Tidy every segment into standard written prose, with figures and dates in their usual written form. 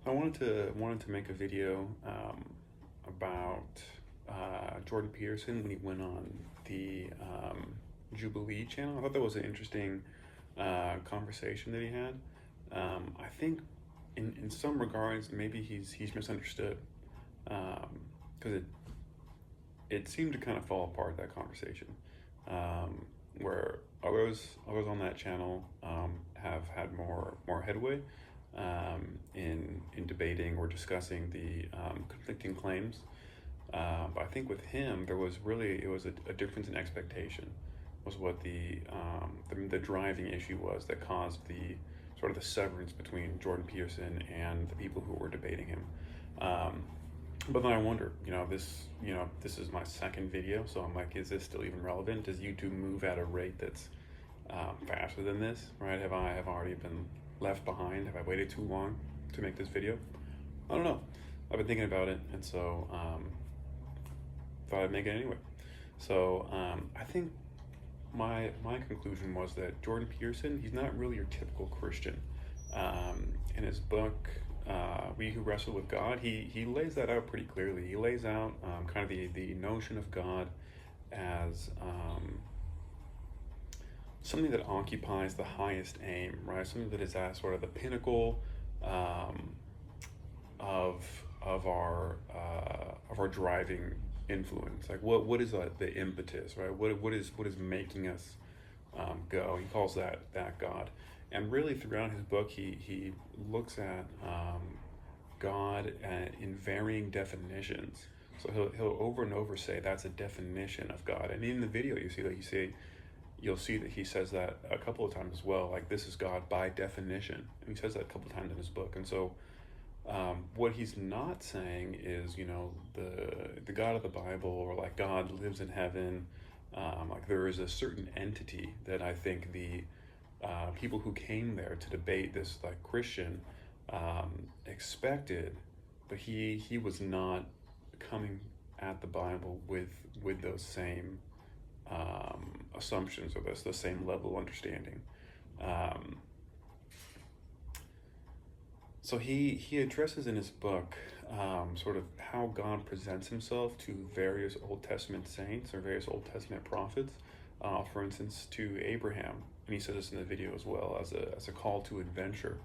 I wanted to make a video about Jordan Peterson when he went on the Jubilee channel. I thought that was an interesting conversation that he had. I think in some regards maybe he's misunderstood because it seemed to kind of fall apart, that conversation, where others on that channel have had more headway in debating or discussing the conflicting claims. But I think with him, it was a difference in expectation was what the driving issue was that caused the sort of the severance between Jordan Peterson and the people who were debating him. But then I wonder, this is my second video, so I'm like, is this still even relevant? Does YouTube move at a rate that's faster than this, right? Have I already been left behind? Have I waited too long to make this video? I don't know. I've been thinking about it, and so thought I'd make it anyway. So I think my conclusion was that Jordan Peterson, he's not really your typical Christian. In his book, We Who Wrestle with God, he lays that out pretty clearly. He lays out kind of the notion of God as something that occupies the highest aim, right? Something that is at sort of the pinnacle of our driving influence. Like what is the impetus, right? What is making us go? He calls that God. And really throughout his book, he looks at God in varying definitions. So he'll over and over say that's a definition of God. And in the video, you'll see that he says that a couple of times as well. Like, this is God by definition. And he says that a couple of times in his book. And so what he's not saying is, the God of the Bible, or like God lives in heaven. Like, there is a certain entity that I think the people who came there to debate this like Christian expected, but he was not coming at the Bible with those same assumptions, or the same level of understanding. So he addresses in his book sort of how God presents himself to various Old Testament saints or various Old Testament prophets. For instance, to Abraham, and he says this in the video as well, as a call to adventure.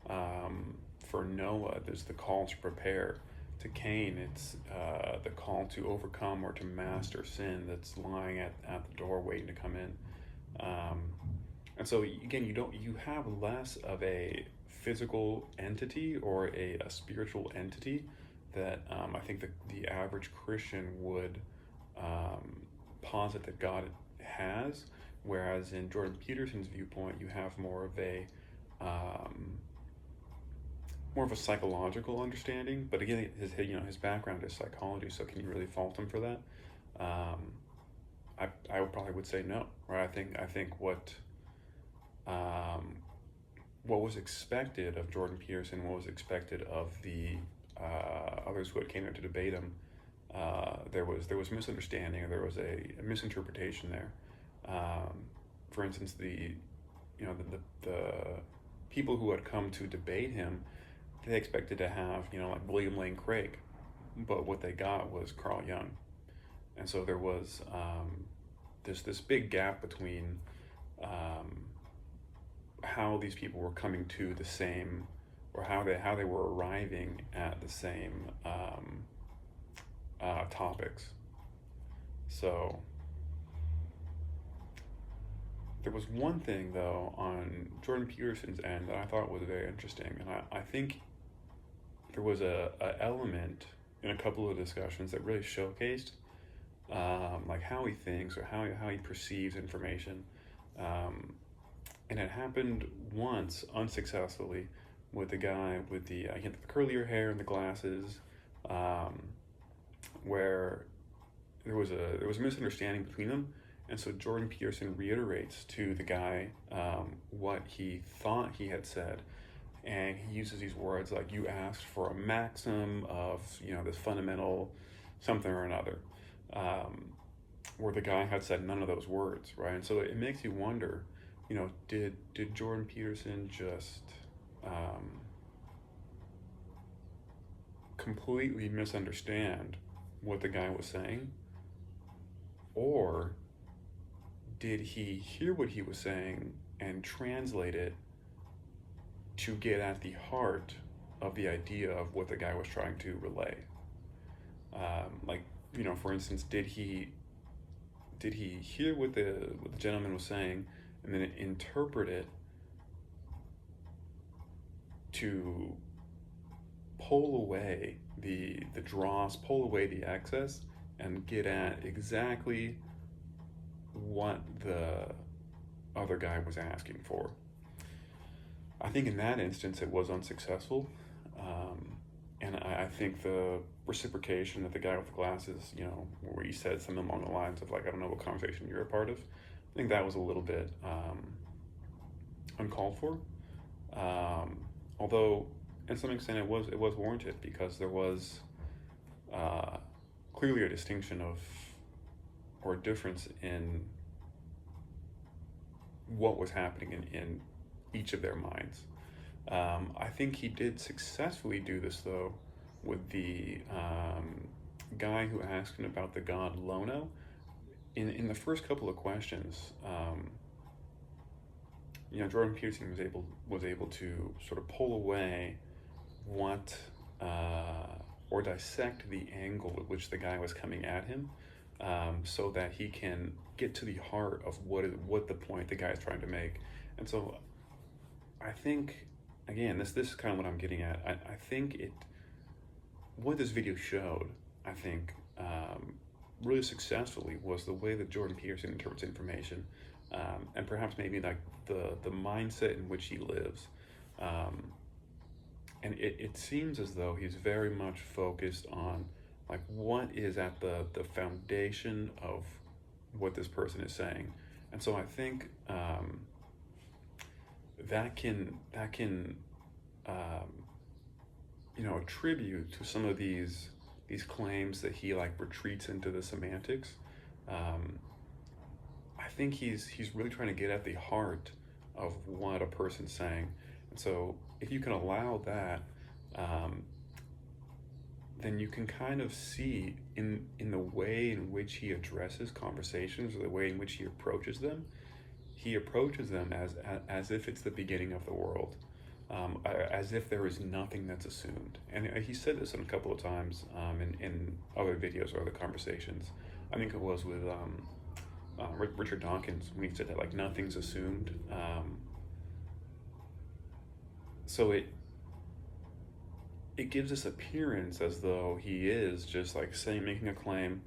For Noah, there's the call to prepare. To Cain, it's the call to overcome or to master sin that's lying at the door waiting to come in. And so again, you have less of a physical entity or a spiritual entity that I think the average Christian would posit that God has, whereas in Jordan Peterson's viewpoint, you have more of a psychological understanding. But again, his background is psychology, so can you really fault him for that? I probably would say no, right? I think what was expected of Jordan Peterson, what was expected of the others who had came there to debate him, there was misunderstanding, or there was a misinterpretation there. For instance, the people who had come to debate him, they expected to have like William Lane Craig, but what they got was Carl Jung. And so there was this big gap between how these people were coming to the same, or how they were arriving at the same topics. So there was one thing though on Jordan Peterson's end that I thought was very interesting, and I think there was a element in a couple of discussions that really showcased like how he thinks, or how he perceives information. And it happened once unsuccessfully with the guy with the curlier hair and the glasses, where there was a misunderstanding between them. And so Jordan Peterson reiterates to the guy what he thought he had said, and he uses these words like, "You asked for a maxim of this fundamental something or another," where the guy had said none of those words, right? And so it makes you wonder, did Jordan Peterson just completely misunderstand what the guy was saying, or did he hear what he was saying and translate it to get at the heart of the idea of what the guy was trying to relay? Like, for instance, did he hear what the gentleman was saying and then interpret it to pull away the dross, pull away the excess, and get at exactly what the other guy was asking for? I think in that instance it was unsuccessful, and I think the reciprocation that the guy with the glasses, where he said something along the lines of like, I don't know what conversation you're a part of, I think that was a little bit uncalled for. Although, in some extent, it was warranted, because there was clearly a distinction or a difference in what was happening in each of their minds. I think he did successfully do this, though, with the guy who asked him about the god Lono. In the first couple of questions, Jordan Peterson was able to sort of pull away what or dissect the angle at which the guy was coming at him, so that he can get to the heart of what the point the guy is trying to make. And so I think, again, this is kind of what I'm getting at. I think what this video showed, I think, really successfully, was the way that Jordan Peterson interprets information, and perhaps maybe like the mindset in which he lives. And it seems as though he's very much focused on like what is at the foundation of what this person is saying. And so I think that can attribute to some of these claims that he like retreats into the semantics. I think he's really trying to get at the heart of what a person's saying. And so if you can allow that, then you can kind of see in the way in which he addresses conversations, or the way in which he approaches them as if it's the beginning of the world, as if there is nothing that's assumed. And he said this a couple of times in other videos or other conversations. I think it was with Richard Dawkins, when he said that like nothing's assumed. So it gives this appearance as though he is just like making a claim,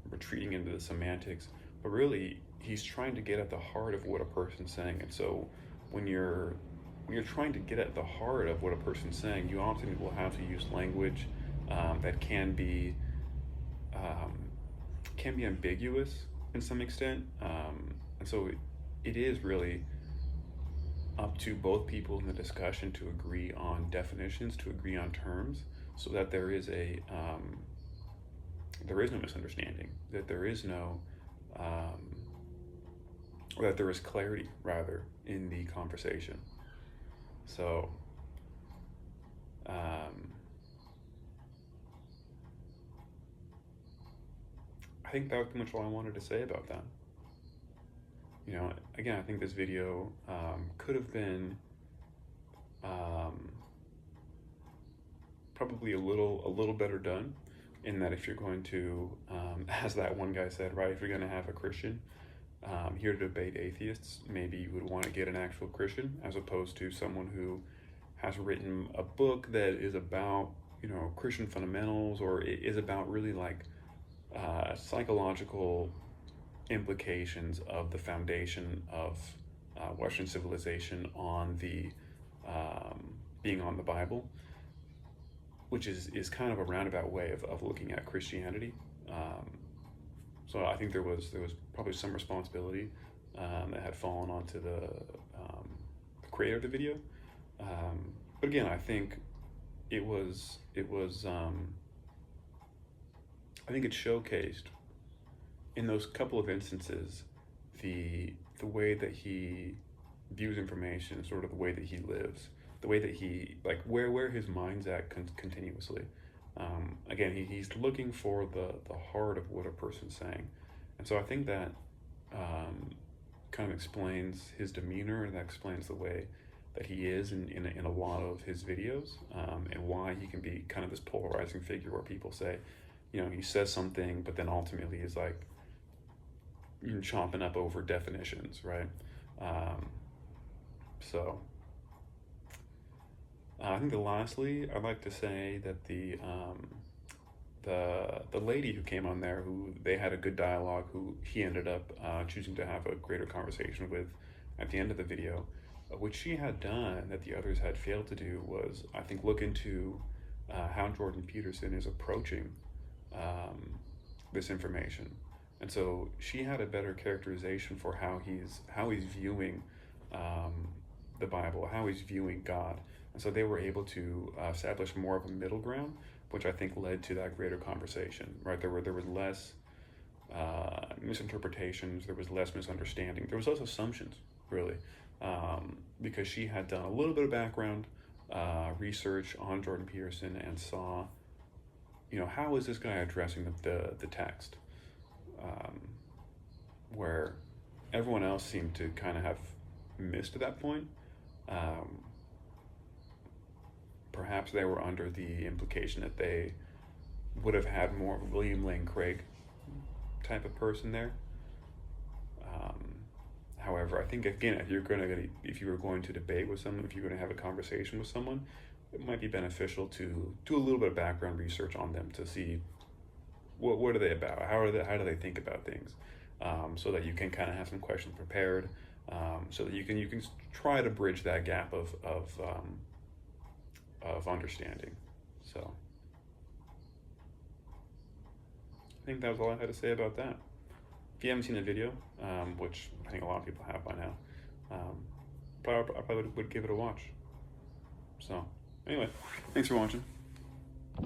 retreating into the semantics, but really he's trying to get at the heart of what a person's saying. And so when you're trying to get at the heart of what a person's saying, you often will have to use language that can be ambiguous in some extent, and so it is really up to both people in the discussion to agree on definitions, to agree on terms, so that there is no misunderstanding, that there is no or that there is clarity, rather, in the conversation. So I think that was pretty much all I wanted to say about that. Again, I think this video could have been probably a little better done, in that if you're going to, as that one guy said, right, if you're going to have a Christian here to debate atheists, maybe you would want to get an actual Christian, as opposed to someone who has written a book that is about, Christian fundamentals, or is about really like psychological implications of the foundation of Western civilization on the being on the Bible, which is kind of a roundabout way of looking at Christianity. So I think there was probably some responsibility that had fallen onto the creator of the video. But again, I think it showcased in those couple of instances the way that he views information, sort of the way that he lives, the way that he, like, where his mind's at continuously. Again, he's looking for the heart of what a person's saying. And so I think that kind of explains his demeanor, and that explains the way that he is in a lot of his videos, and why he can be kind of this polarizing figure where people say, you know, he says something, but then ultimately is like, you know, chomping up over definitions, right? So I think that lastly, I'd like to say that the lady who came on there, who they had a good dialogue, who he ended up choosing to have a greater conversation with at the end of the video, which she had done that the others had failed to do, was, I think, look into how Jordan Peterson is approaching this information. And so she had a better characterization for how he's viewing the Bible, how he's viewing God. And so they were able to establish more of a middle ground, which I think led to that greater conversation, right? There was less misinterpretations, there was less misunderstanding, there was less assumptions, really, because she had done a little bit of background research on Jordan Peterson and saw, you know, how is this guy addressing the text, where everyone else seemed to kind of have missed that point. Perhaps they were under the implication that they would have had more of a William Lane Craig type of person there. However, I think, again, if you were going to debate with someone, if you're going to have a conversation with someone, it might be beneficial to do a little bit of background research on them to see what are they about, how do they think about things, so that you can kind of have some questions prepared, so that you can try to bridge that gap of understanding. So I think that was all I had to say about that. If you haven't seen the video, which I think a lot of people have by now, I probably would give it a watch. So anyway, thanks for watching.